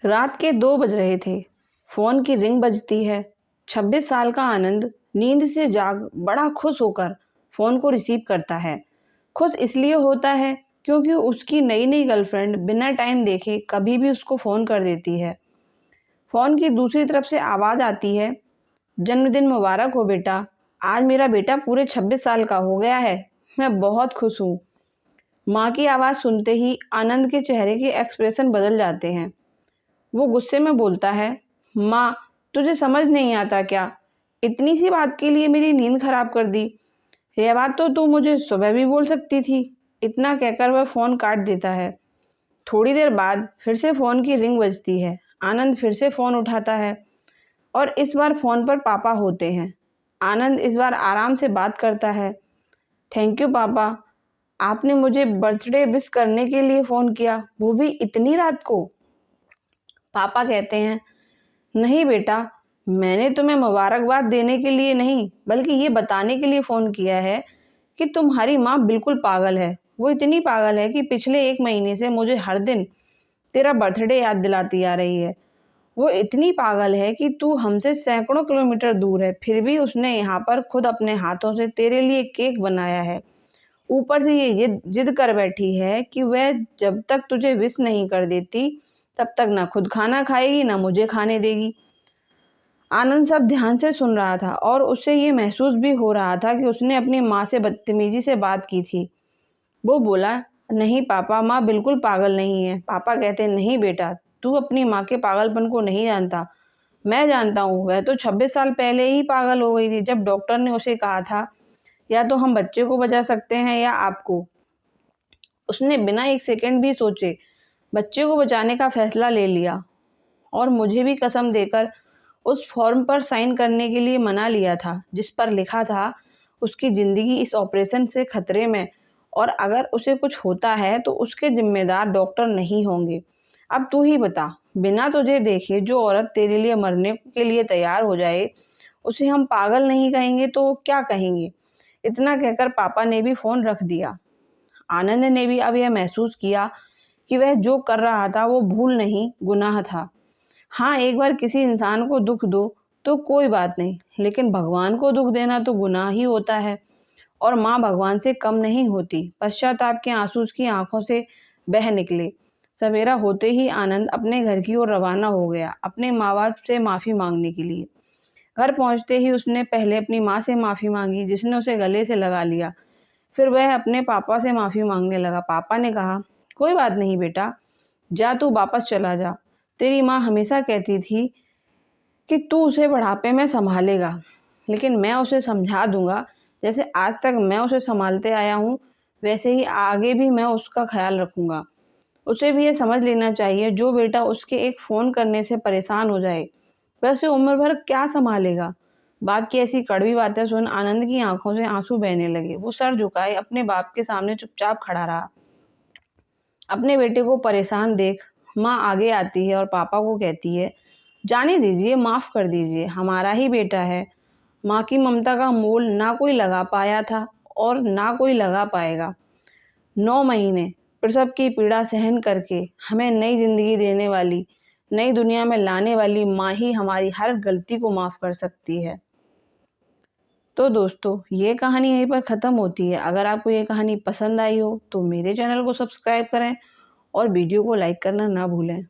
रात के 2 बज रहे थे। फ़ोन की रिंग बजती है। 26 साल का आनंद नींद से जाग बड़ा खुश होकर फ़ोन को रिसीव करता है। खुश इसलिए होता है क्योंकि उसकी नई-नई गर्लफ्रेंड बिना टाइम देखे कभी भी उसको फ़ोन कर देती है। फ़ोन की दूसरी तरफ से आवाज़ आती है, "जन्मदिन मुबारक हो बेटा। आज मेरा बेटा पूरे 26 साल का हो गया है। मैं बहुत खुश हूँ।" माँ की आवाज़ सुनते ही आनंद के चेहरे के एक्सप्रेशन बदल जाते हैं। वो गुस्से में बोलता है, "माँ, तुझे समझ नहीं आता क्या? इतनी सी बात के लिए मेरी नींद खराब कर दी। यह बात तो तू मुझे सुबह भी बोल सकती थी।" इतना कहकर वह फ़ोन काट देता है। थोड़ी देर बाद फिर से फ़ोन की रिंग बजती है। आनंद फिर से फ़ोन उठाता है और इस बार फ़ोन पर पापा होते हैं। आनंद इस बार आराम से बात करता है, "थैंक यू पापा, आपने मुझे बर्थडे विश करने के लिए फ़ोन किया, वो भी इतनी रात को?" पापा कहते हैं, "नहीं बेटा, मैंने तुम्हें मुबारकबाद देने के लिए नहीं, बल्कि ये बताने के लिए फ़ोन किया है कि तुम्हारी माँ बिल्कुल पागल है। वो इतनी पागल है कि पिछले 1 महीने से मुझे हर दिन तेरा बर्थडे याद दिलाती आ रही है। वो इतनी पागल है कि तू हमसे सैकड़ों किलोमीटर दूर है, फिर भी उसने यहाँ पर खुद अपने हाथों से तेरे लिए केक बनाया है। ऊपर से ये जिद कर बैठी है कि वह जब तक तुझे विश नहीं कर देती, तब तक ना खुद खाना खाएगी, ना मुझे खाने देगी।" आनंद सब ध्यान से सुन रहा था और उसे ये महसूस भी हो रहा था कि उसने अपनी माँ से बदतमीजी से बात की थी। वो बोला, "नहीं पापा, माँ बिल्कुल पागल नहीं है।" पापा कहते, "नहीं बेटा, तू अपनी माँ के पागलपन को नहीं जानता। मैं जानता हूँ, वह तो 26 साल पहले ही पागल हो गई थी जब डॉक्टर ने उसे कहा था, या तो हम बच्चे को बचा सकते हैं या आपको।" उसने बिना 1 सेकंड भी सोचे बच्चे को बचाने का फैसला ले लिया और मुझे भी कसम देकर उस फॉर्म पर साइन करने के लिए मना लिया था, जिस पर लिखा था उसकी ज़िंदगी इस ऑपरेशन से खतरे में, और अगर उसे कुछ होता है तो उसके ज़िम्मेदार डॉक्टर नहीं होंगे। अब तू ही बता, बिना तुझे देखे जो औरत तेरे लिए मरने के लिए तैयार हो जाए, उसे हम पागल नहीं कहेंगे तो क्या कहेंगे?" इतना कहकर पापा ने भी फ़ोन रख दिया। आनंद ने भी अब यह महसूस किया कि वह जो कर रहा था वो भूल नहीं, गुनाह था। हाँ, एक बार किसी इंसान को दुःख दो तो कोई बात नहीं, लेकिन भगवान को दुःख देना तो गुनाह ही होता है, और माँ भगवान से कम नहीं होती। पश्चाताप के आंसू उसकी आंखों से बह निकले। सवेरा होते ही आनंद अपने घर की ओर रवाना हो गया, अपने माँ-बाप से माफ़ी मांगने के लिए। घर पहुँचते ही उसने पहले अपनी माँ से माफ़ी मांगी, जिसने उसे गले से लगा लिया। फिर वह अपने पापा से माफ़ी मांगने लगा। पापा ने कहा, "कोई बात नहीं बेटा, जा तू वापस चला जा। तेरी माँ हमेशा कहती थी कि तू उसे बुढ़ापे में सँभालेगा, लेकिन मैं उसे समझा दूँगा। जैसे आज तक मैं उसे सँभालते आया हूँ, वैसे ही आगे भी मैं उसका ख़्याल रखूँगा। उसे भी ये समझ लेना चाहिए, जो बेटा उसके एक फ़ोन करने से परेशान हो जाए, वह उसे उम्र भर क्या सँभालेगा?" बाप की ऐसी कड़वी बातें सुन आनंद की आँखों से आँसू बहने लगे। वो सर झुकाए अपने बाप के सामने चुपचाप खड़ा रहा। अपने बेटे को परेशान देख माँ आगे आती है और पापा को कहती है, "जाने दीजिए, माफ़ कर दीजिए, हमारा ही बेटा है। माँ की ममता का मोल ना कोई लगा पाया था और ना कोई लगा पाएगा। 9 महीने प्रसव की पीड़ा सहन करके हमें नई ज़िंदगी देने वाली, नई दुनिया में लाने वाली माँ ही हमारी हर गलती को माफ़ कर सकती है।" तो दोस्तों, ये कहानी यहीं पर ख़त्म होती है। अगर आपको ये कहानी पसंद आई हो तो मेरे चैनल को सब्सक्राइब करें और वीडियो को लाइक करना ना भूलें।